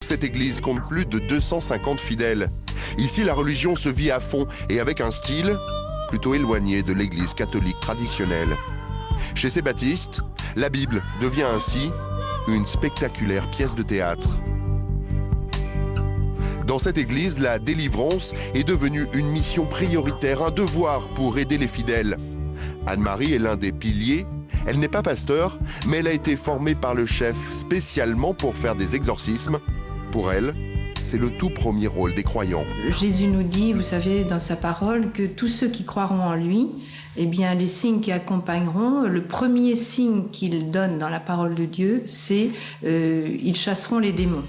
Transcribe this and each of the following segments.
Cette église compte plus de 250 fidèles. Ici, la religion se vit à fond et avec un style plutôt éloigné de l'église catholique traditionnelle. Chez ces baptistes, la Bible devient ainsi une spectaculaire pièce de théâtre. Dans cette église, la délivrance est devenue une mission prioritaire, un devoir pour aider les fidèles. Anne-Marie est l'un des piliers. Elle n'est pas pasteur, mais elle a été formée par le chef spécialement pour faire des exorcismes. Pour elle, c'est le tout premier rôle des croyants. Jésus nous dit, vous savez, dans sa parole, que tous ceux qui croiront en lui, eh bien, les signes qui accompagneront, le premier signe qu'il donne dans la parole de Dieu, c'est ils chasseront les démons.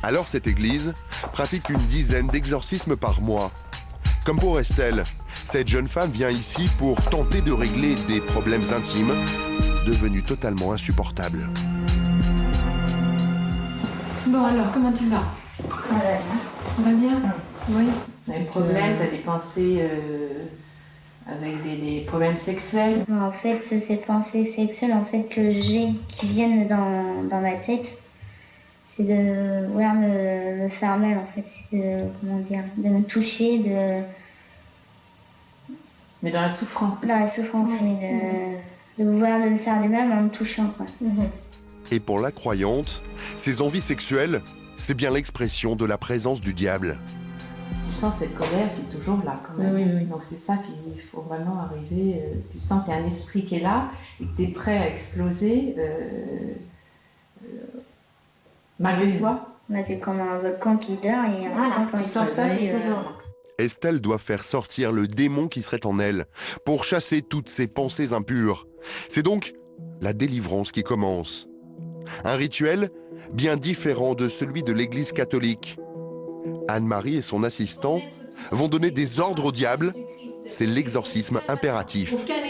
Alors cette église pratique une dizaine d'exorcismes par mois. Comme pour Estelle, cette jeune femme vient ici pour tenter de régler des problèmes intimes devenus totalement insupportables. Bon alors, comment tu vas? Ça va bien? Oui. Tu as des problèmes, tu as des pensées avec des problèmes sexuels? En fait, ces pensées sexuelles que j'ai, qui viennent dans ma tête, c'est de vouloir me faire mal, en fait. C'est de me toucher, Mais dans la souffrance? Dans la souffrance, oui. De vouloir me faire du mal en me touchant, quoi. Et pour la croyante, ces envies sexuelles, c'est bien l'expression de la présence du diable. Tu sens cette colère qui est toujours là, quand même. Oui. Donc c'est ça qu'il faut vraiment arriver. Tu sens qu'il y a un esprit qui est là et que tu es prêt à exploser malgré toi. C'est comme un volcan qui dort et un volcan quand tu sens que ça, c'est toujours là. Estelle doit faire sortir le démon qui serait en elle pour chasser toutes ses pensées impures. C'est donc la délivrance qui commence. Un rituel bien différent de celui de l'église catholique. Anne-Marie et son assistant vont donner des ordres au diable. C'est l'exorcisme impératif. Aucun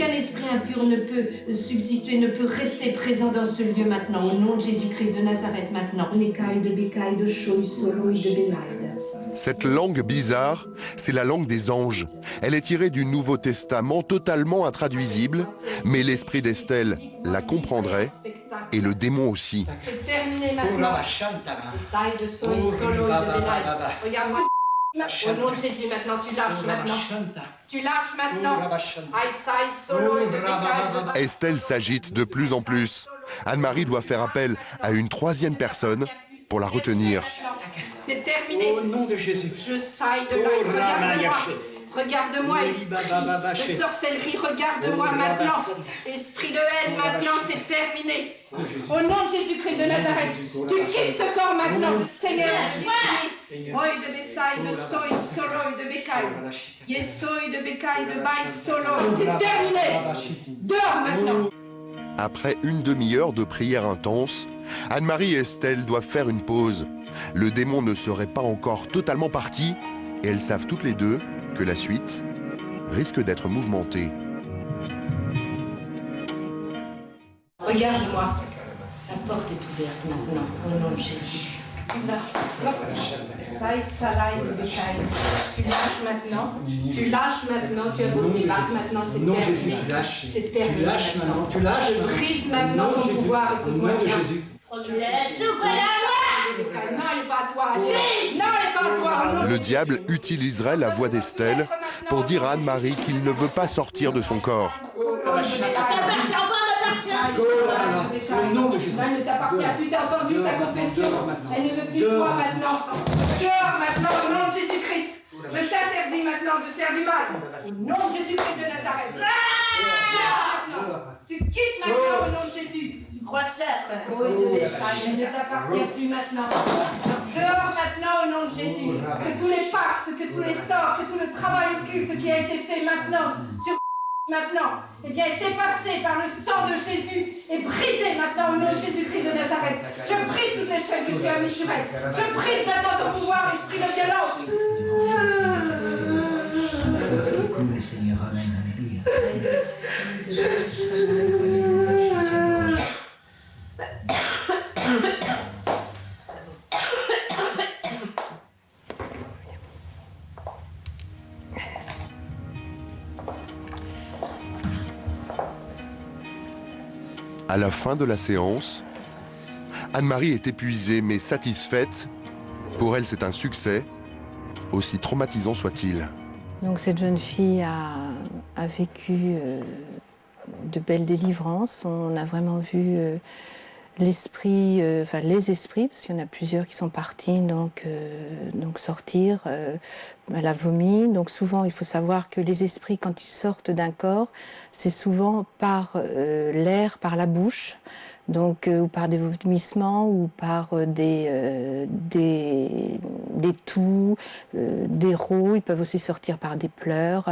esprit impur ne peut subsister, ne peut rester présent dans ce lieu maintenant. Au nom de Jésus-Christ de Nazareth maintenant. Bécaille de bécaille, de choi, solo et de bélaïde. Cette langue bizarre, c'est la langue des anges. Elle est tirée du Nouveau Testament, totalement intraduisible, mais l'esprit d'Estelle la comprendrait, et le démon aussi. C'est terminé maintenant. Bécaille de soi, solo et de bélaïde. Regarde-moi. Au nom de Jésus, maintenant, tu lâches maintenant. Tu lâches maintenant. Aïsaï, solo et de bécaille. Estelle s'agite de plus en plus. Anne-Marie doit faire appel à une troisième personne pour la retenir. C'est terminé. Au nom de Jésus. Je saille de là. Regarde-moi, esprit de sorcellerie, regarde-moi maintenant. Esprit de haine, maintenant, c'est terminé. Au nom de Jésus-Christ de Nazareth, tu quittes ce corps maintenant. Seigneur, Oi de Bessaï, de Soy, Solo et de Bécaille. Yesoy de Bécaille, de Baï, Solo. C'est terminé. Dors maintenant. Après une demi-heure de prière intense, Anne-Marie et Estelle doivent faire une pause. Le démon ne serait pas encore totalement parti et elles savent toutes les deux que la suite risque d'être mouvementée. Regarde-moi. La porte est ouverte maintenant, au nom de Jésus. Tu lâches maintenant. Tu lâches maintenant. Tu as beau te débattre maintenant, c'est terminé. C'est terminé. Tu lâches maintenant. Tu lâches maintenant. Brise maintenant ton pouvoir. Écoute-moi bien. Non, elle n'est pas à toi. Non, elle n'est pas à toi. Le diable utiliserait la voix d'Estelle pour dire à Anne-Marie qu'il ne veut pas sortir de son corps. Au nom de Jésus. Elle ne t'appartient plus, t'as entendu sa confession. Elle ne veut plus de toi maintenant. Dehors maintenant, au nom de Jésus-Christ. Je t'interdis maintenant de faire du mal. Au nom de Jésus-Christ de Nazareth. Dehors maintenant. Tu quittes maintenant au nom de Jésus. Elle ne t'appartient plus maintenant. Dehors maintenant au nom de Jésus. Que tous les pactes, que tous les sorts, que tout le travail occulte qui a été fait maintenant sur maintenant, eh bien, est effacé par le sang de Jésus et brisé maintenant au nom de Jésus-Christ de Nazareth. Je brise toutes les chaînes que tu as mises sur elle. Je brise maintenant ton pouvoir, esprit de violence. Le Seigneur, amen, alléluia. À la fin de la séance, Anne-Marie est épuisée mais satisfaite. Pour elle, c'est un succès, aussi traumatisant soit-il. Donc cette jeune fille a vécu de belles délivrances. On a vraiment vu l'esprit, enfin les esprits, parce qu'il y en a plusieurs qui sont partis, donc sortir. Elle a vomi. Donc souvent, il faut savoir que les esprits, quand ils sortent d'un corps, c'est souvent par l'air, par la bouche, donc ou par des vomissements, ou par des toux, des rots. Ils peuvent aussi sortir par des pleurs,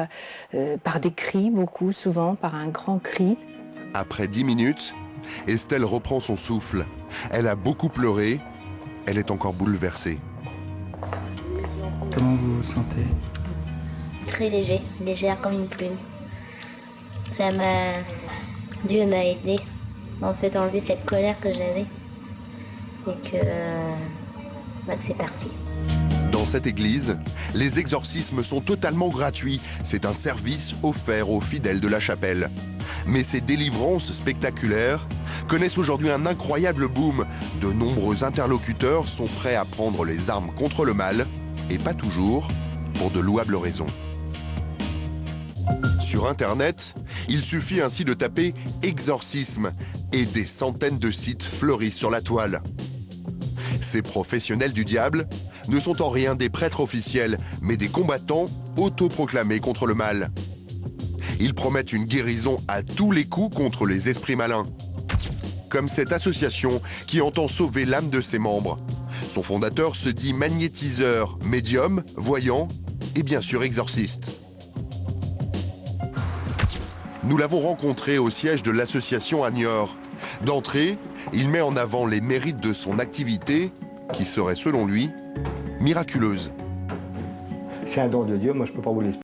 par des cris, beaucoup, souvent, par un grand cri. Après 10 minutes, Estelle reprend son souffle. Elle a beaucoup pleuré. Elle est encore bouleversée. Comment vous vous sentez? Très léger, légère comme une plume. Dieu m'a aidé en fait enlever cette colère que j'avais et que c'est parti. Dans cette église, les exorcismes sont totalement gratuits. C'est un service offert aux fidèles de la chapelle. Mais ces délivrances spectaculaires connaissent aujourd'hui un incroyable boom. De nombreux interlocuteurs sont prêts à prendre les armes contre le mal, et pas toujours, pour de louables raisons. Sur Internet, il suffit ainsi de taper « exorcisme » et des centaines de sites fleurissent sur la toile. Ces professionnels du diable ne sont en rien des prêtres officiels, mais des combattants autoproclamés contre le mal. Ils promettent une guérison à tous les coups contre les esprits malins. Comme cette association qui entend sauver l'âme de ses membres. Son fondateur se dit magnétiseur, médium, voyant et bien sûr exorciste. Nous l'avons rencontré au siège de l'association à Niort. D'entrée, il met en avant les mérites de son activité, qui serait selon lui miraculeuse. C'est un don de Dieu, moi je ne peux pas vous l'expliquer.